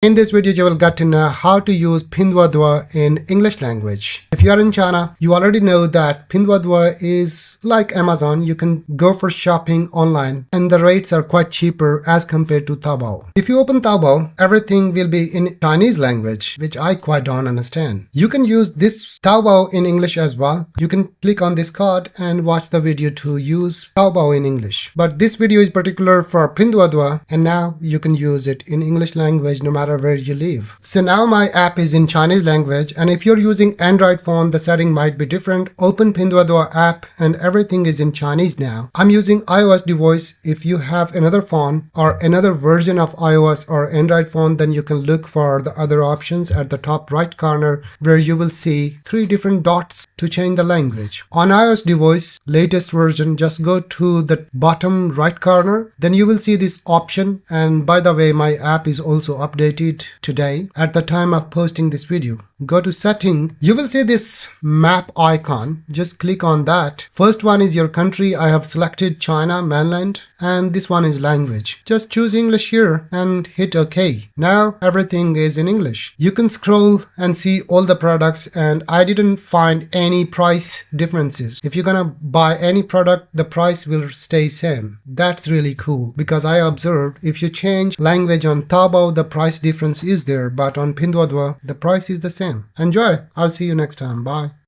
In this video, you will get to know how to use Pinduoduo in English language. If you are in China, you already know that Pinduoduo is like Amazon. You can go for shopping online and the rates are quite cheaper as compared to Taobao. If you open Taobao, everything will be in Chinese language, which I quite don't understand. You can use this Taobao in English as well. You can click on this card and watch the video to use Taobao in English. But this video is particular for Pinduoduo, and now you can use it in English language no matter where you live. So now my app is in Chinese language, and if you're using Android phone, the setting might be different. Open Pinduoduo app and everything is in Chinese now. I'm using iOS device. If you have another phone or another version of iOS or Android phone, then you can look for the other options at the top right corner where you will see 3 different dots to change the language. On iOS device, latest version, just go to the bottom right corner. Then you will see this option, and by the way, my app is also updated today at the time of posting this video. Go to setting. You will see this map icon. Just click on that. First one is your country. I have selected China mainland, and this one is language. Just choose English here and hit OK. Now everything is in English. You can scroll and see all the products, and I didn't find any price differences. If you're gonna buy any product, the price will stay same. That's really cool, because I observed if you change language on Taobao, the price difference is there, but on Pinduoduo, the price is the same. Enjoy. I'll see you next time. Bye.